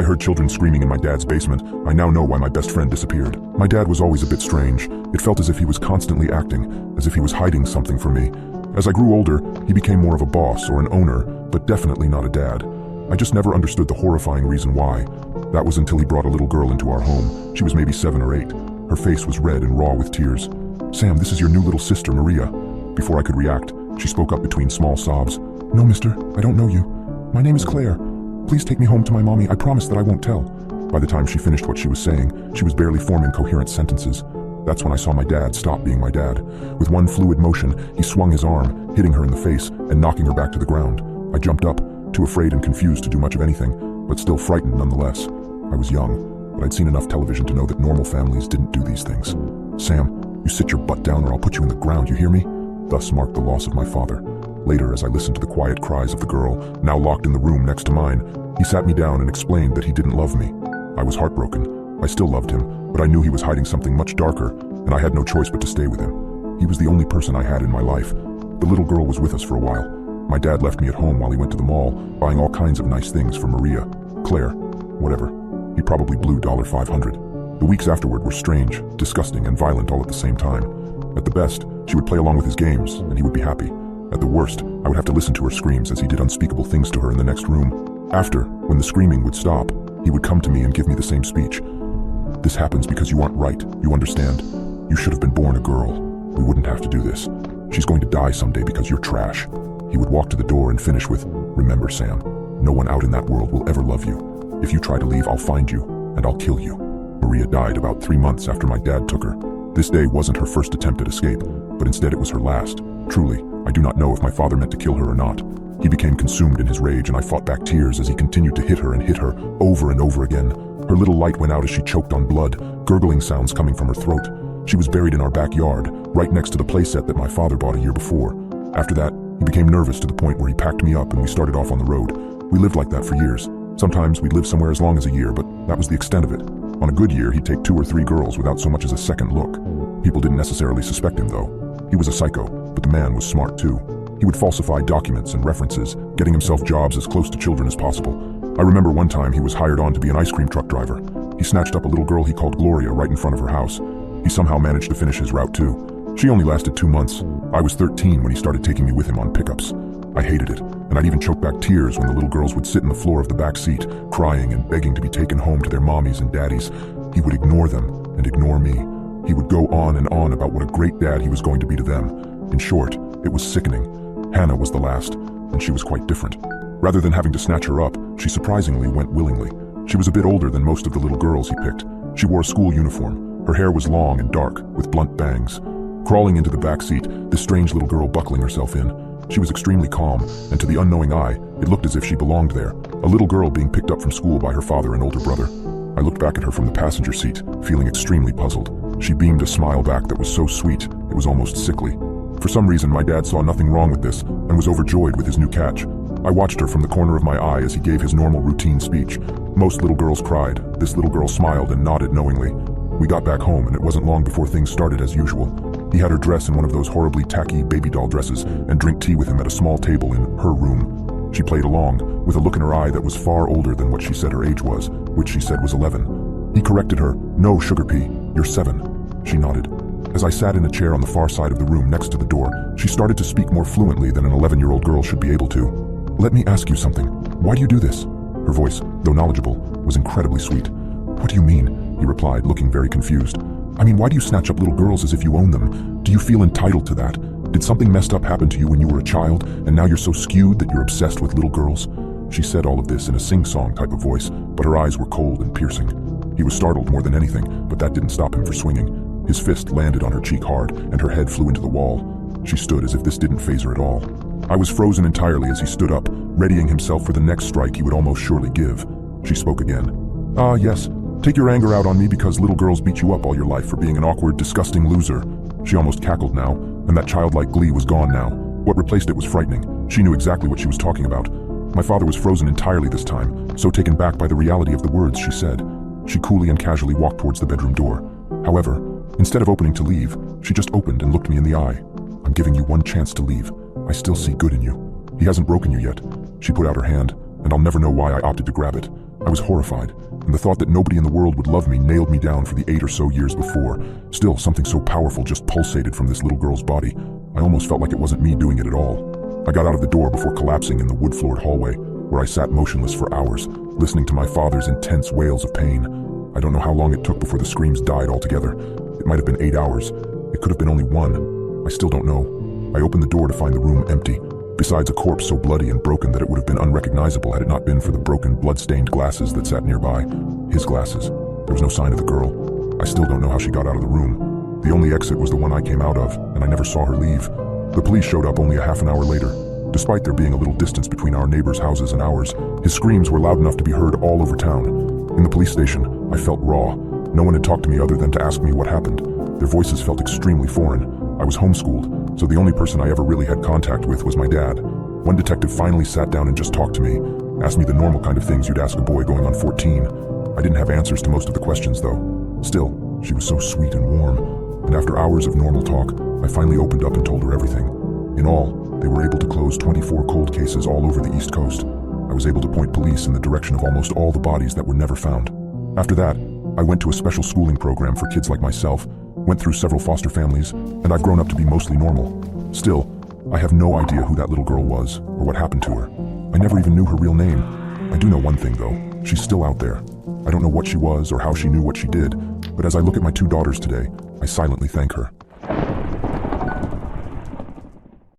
I heard children screaming in my dad's basement. I now know why my best friend disappeared. My dad was always a bit strange. It felt as if he was constantly acting, as if he was hiding something from me. As I grew older, he became more of a boss or an owner, but definitely not a dad. I just never understood the horrifying reason why. That was until he brought a little girl into our home. She was maybe 7 or 8. Her face was red and raw with tears. "Sam, this is your new little sister, Maria." Before I could react, she spoke up between small sobs. "No, mister, I don't know you. My name is Claire. Please take me home to my mommy. I promise that I won't tell." By the time she finished what she was saying, she was barely forming coherent sentences. That's when I saw my dad stop being my dad. With one fluid motion, he swung his arm, hitting her in the face and knocking her back to the ground. I jumped up, too afraid and confused to do much of anything, but still frightened nonetheless. I was young, but I'd seen enough television to know that normal families didn't do these things. "Sam, you sit your butt down or I'll put you in the ground, you hear me?" Thus marked the loss of my father. Later, as I listened to the quiet cries of the girl, now locked in the room next to mine, he sat me down and explained that he didn't love me. I was heartbroken. I still loved him, but I knew he was hiding something much darker, and I had no choice but to stay with him. He was the only person I had in my life. The little girl was with us for a while. My dad left me at home while he went to the mall, buying all kinds of nice things for Maria, Claire, whatever. He probably blew $500. The weeks afterward were strange, disgusting, and violent all at the same time. At the best, she would play along with his games, and he would be happy. At the worst, I would have to listen to her screams as he did unspeakable things to her in the next room. After, when the screaming would stop, he would come to me and give me the same speech. "This happens because you aren't right, you understand? You should have been born a girl. We wouldn't have to do this. She's going to die someday because you're trash." He would walk to the door and finish with, "Remember, Sam, no one out in that world will ever love you. If you try to leave, I'll find you, and I'll kill you." Maria died about 3 months after my dad took her. This day wasn't her first attempt at escape, but instead it was her last. Truly, I do not know if my father meant to kill her or not. He became consumed in his rage, and I fought back tears as he continued to hit her over and over again. Her little light went out as she choked on blood, gurgling sounds coming from her throat. She was buried in our backyard, right next to the playset that my father bought a year before. After that, he became nervous to the point where he packed me up and we started off on the road. We lived like that for years. Sometimes we'd live somewhere as long as a year, but that was the extent of it. On a good year, he'd take 2 or 3 girls without so much as a second look. People didn't necessarily suspect him, though. He was a psycho, but the man was smart too. He would falsify documents and references, getting himself jobs as close to children as possible. I remember one time he was hired on to be an ice cream truck driver. He snatched up a little girl he called Gloria right in front of her house. He somehow managed to finish his route too. She only lasted 2 months. I was 13 when he started taking me with him on pickups. I hated it, and I'd even choke back tears when the little girls would sit in the floor of the back seat, crying and begging to be taken home to their mommies and daddies. He would ignore them and ignore me. He would go on and on about what a great dad he was going to be to them. In short, it was sickening. Hannah was the last, and she was quite different. Rather than having to snatch her up, she surprisingly went willingly. She was a bit older than most of the little girls he picked. She wore a school uniform. Her hair was long and dark, with blunt bangs. Crawling into the back seat, this strange little girl buckling herself in. She was extremely calm, and to the unknowing eye, it looked as if she belonged there. A little girl being picked up from school by her father and older brother. I looked back at her from the passenger seat, feeling extremely puzzled. She beamed a smile back that was so sweet, it was almost sickly. For some reason, my dad saw nothing wrong with this, and was overjoyed with his new catch. I watched her from the corner of my eye as he gave his normal routine speech. Most little girls cried. This little girl smiled and nodded knowingly. We got back home, and it wasn't long before things started as usual. He had her dress in one of those horribly tacky baby doll dresses and drink tea with him at a small table in her room. She played along, with a look in her eye that was far older than what she said her age was, which she said was 11. He corrected her. "No, Sugar Pea, you're 7. She nodded. As I sat in a chair on the far side of the room next to the door, she started to speak more fluently than an 11-year-old girl should be able to. "Let me ask you something. Why do you do this?" Her voice, though knowledgeable, was incredibly sweet. "What do you mean?" he replied, looking very confused. "I mean, why do you snatch up little girls as if you own them? Do you feel entitled to that? Did something messed up happen to you when you were a child, and now you're so skewed that you're obsessed with little girls?" She said all of this in a sing-song type of voice, but her eyes were cold and piercing. He was startled more than anything, but that didn't stop him from swinging. His fist landed on her cheek hard, and her head flew into the wall. She stood as if this didn't faze her at all. I was frozen entirely as he stood up, readying himself for the next strike he would almost surely give. She spoke again. "Ah, yes. Take your anger out on me because little girls beat you up all your life for being an awkward, disgusting loser." She almost cackled now, and that childlike glee was gone now. What replaced it was frightening. She knew exactly what she was talking about. My father was frozen entirely this time, so taken back by the reality of the words she said. She coolly and casually walked towards the bedroom door. However, instead of opening to leave, she just opened and looked me in the eye. "I'm giving you one chance to leave. I still see good in you. He hasn't broken you yet." She put out her hand, and I'll never know why I opted to grab it. I was horrified, and the thought that nobody in the world would love me nailed me down for the 8 or so years before. Still, something so powerful just pulsated from this little girl's body. I almost felt like it wasn't me doing it at all. I got out of the door before collapsing in the wood-floored hallway, where I sat motionless for hours, listening to my father's intense wails of pain. I don't know how long it took before the screams died altogether. It might have been 8 hours. It could have been only 1. I still don't know. I opened the door to find the room empty, besides a corpse so bloody and broken that it would have been unrecognizable had it not been for the broken, blood-stained glasses that sat nearby. His glasses. There was no sign of the girl. I still don't know how she got out of the room. The only exit was the one I came out of, and I never saw her leave. The police showed up only a half an hour later. Despite there being a little distance between our neighbors' houses and ours, his screams were loud enough to be heard all over town. In the police station, I felt raw. No one had talked to me other than to ask me what happened. Their voices felt extremely foreign. I was homeschooled, so the only person I ever really had contact with was my dad. One detective finally sat down and just talked to me, asked me the normal kind of things you'd ask a boy going on 14. I didn't have answers to most of the questions though. Still, she was so sweet and warm, and after hours of normal talk, I finally opened up and told her everything. In all, they were able to close 24 cold cases all over the East Coast. I was able to point police in the direction of almost all the bodies that were never found. After that, I went to a special schooling program for kids like myself, went through several foster families, and I've grown up to be mostly normal. Still, I have no idea who that little girl was or what happened to her. I never even knew her real name. I do know one thing though, she's still out there. I don't know what she was or how she knew what she did, but as I look at my 2 daughters today, I silently thank her.